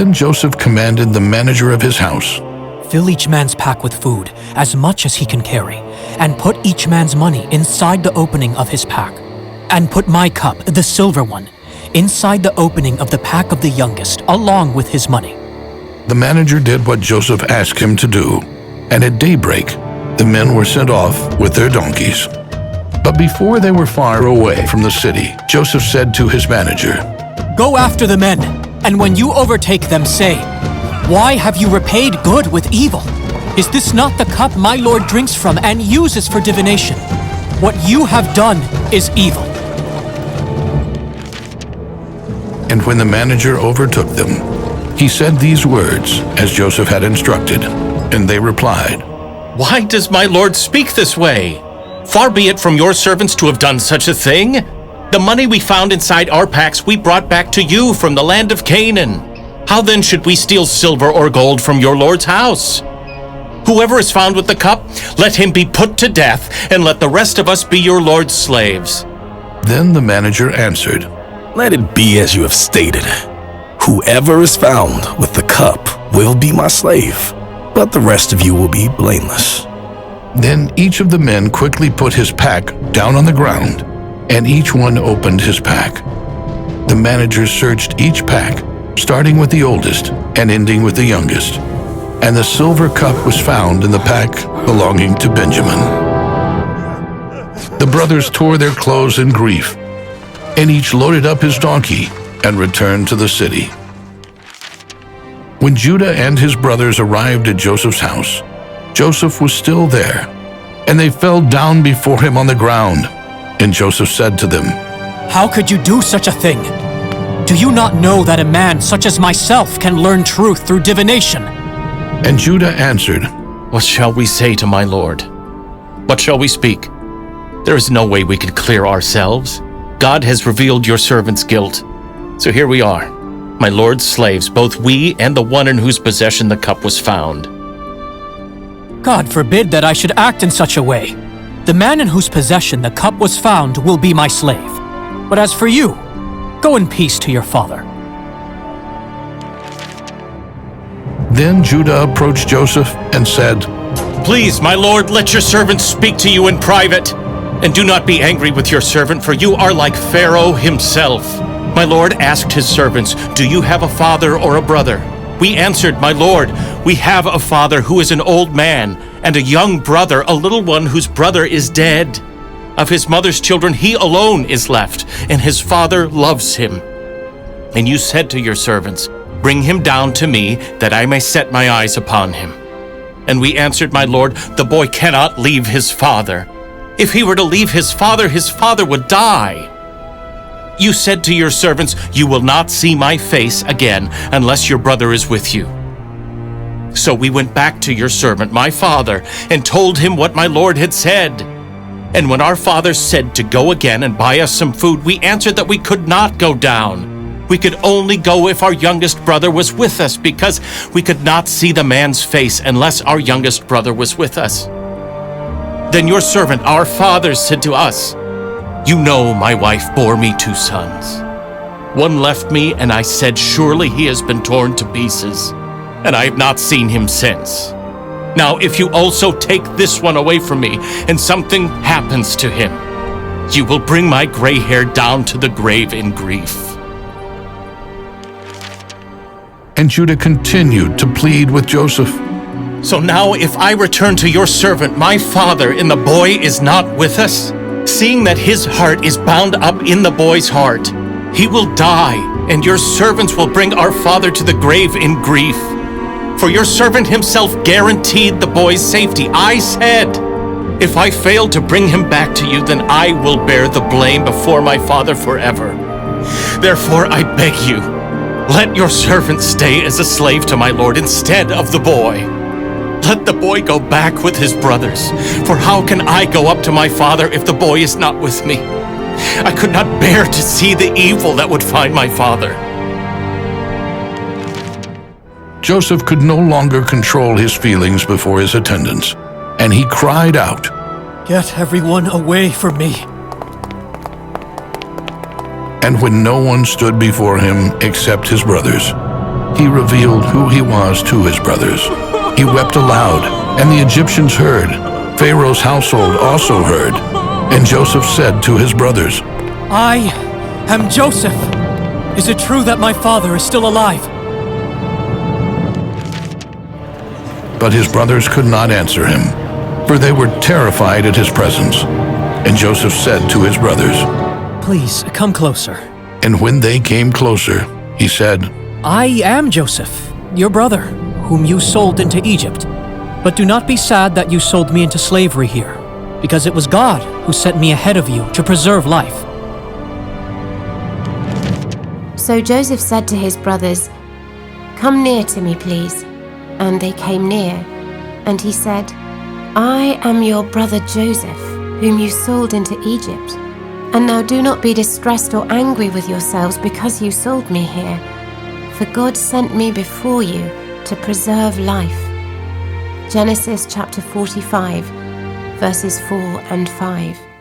Then Joseph commanded the manager of his house, Fill each man's pack with food, as much as he can carry, and put each man's money inside the opening of his pack. And put my cup, the silver one, inside the opening of the pack of the youngest, along with his money. The manager did what Joseph asked him to do, and at daybreak, the men were sent off with their donkeys. But before they were far away from the city, Joseph said to his manager, Go after the men, and when you overtake them, say, Why have you repaid good with evil? Is this not the cup my Lord drinks from and uses for divination? What you have done is evil. And when the manager overtook them, he said these words as Joseph had instructed, and they replied, Why does my Lord speak this way? Far be it from your servants to have done such a thing. The money we found inside our packs we brought back to you from the land of Canaan. How then should we steal silver or gold from your Lord's house? Whoever is found with the cup, let him be put to death, and let the rest of us be your Lord's slaves. Then the manager answered, Let it be as you have stated. Whoever is found with the cup will be my slave, but the rest of you will be blameless. Then each of the men quickly put his pack down on the ground, and each one opened his pack. The manager searched each pack, starting with the oldest and ending with the youngest, and the silver cup was found in the pack belonging to Benjamin. The brothers tore their clothes in grief, and each loaded up his donkey and returned to the city. When Judah and his brothers arrived at Joseph's house, Joseph was still there, and they fell down before him on the ground. And Joseph said to them, How could you do such a thing? Do you not know that a man such as myself can learn truth through divination? And Judah answered, What shall we say to my Lord? What shall we speak? There is no way we can clear ourselves. God has revealed your servant's guilt. So here we are, my Lord's slaves, both we and the one in whose possession the cup was found. God forbid that I should act in such a way. The man in whose possession the cup was found will be my slave. But as for you, go in peace to your father. Then Judah approached Joseph and said, Please, my Lord, let your servant speak to you in private. And do not be angry with your servant, for you are like Pharaoh himself. My Lord asked his servants, Do you have a father or a brother? We answered, My Lord, we have a father who is an old man, and a young brother, a little one whose brother is dead. Of his mother's children he alone is left, and his father loves him. And you said to your servants, Bring him down to me, that I may set my eyes upon him. And we answered, My Lord, the boy cannot leave his father. If he were to leave his father would die. You said to your servants, You will not see my face again unless your brother is with you. So we went back to your servant, my father, and told him what my Lord had said. And when our father said to go again and buy us some food, we answered that we could not go down. We could only go if our youngest brother was with us, because we could not see the man's face unless our youngest brother was with us. Then your servant, our father, said to us, You know my wife bore me 2 sons. One left me, and I said, Surely he has been torn to pieces, and I have not seen him since. Now if you also take this one away from me, and something happens to him, you will bring my gray hair down to the grave in grief. And Judah continued to plead with Joseph. So now if I return to your servant, my father, and the boy is not with us, seeing that his heart is bound up in the boy's heart, he will die, and your servants will bring our father to the grave in grief. For your servant himself guaranteed the boy's safety. I said, If I fail to bring him back to you, then I will bear the blame before my father forever. Therefore I beg you, let your servant stay as a slave to my Lord instead of the boy. Let the boy go back with his brothers, for how can I go up to my father if the boy is not with me? I could not bear to see the evil that would find my father. Joseph could no longer control his feelings before his attendants, and he cried out, Get everyone away from me. And when no one stood before him except his brothers, he revealed who he was to his brothers. He wept aloud, and the Egyptians heard. Pharaoh's household also heard. And Joseph said to his brothers, I am Joseph. Is it true that my father is still alive? But his brothers could not answer him, for they were terrified at his presence. And Joseph said to his brothers, Please, come closer. and when they came closer, he said, I am Joseph, your brother, whom you sold into Egypt. But do not be sad that you sold me into slavery here, because it was God who sent me ahead of you to preserve life. So Joseph said to his brothers, Come near to me, please. And they came near, and he said, I am your brother Joseph, whom you sold into Egypt. And now do not be distressed or angry with yourselves because you sold me here, for God sent me before you to preserve life. Genesis chapter 45, verses 4 and 5.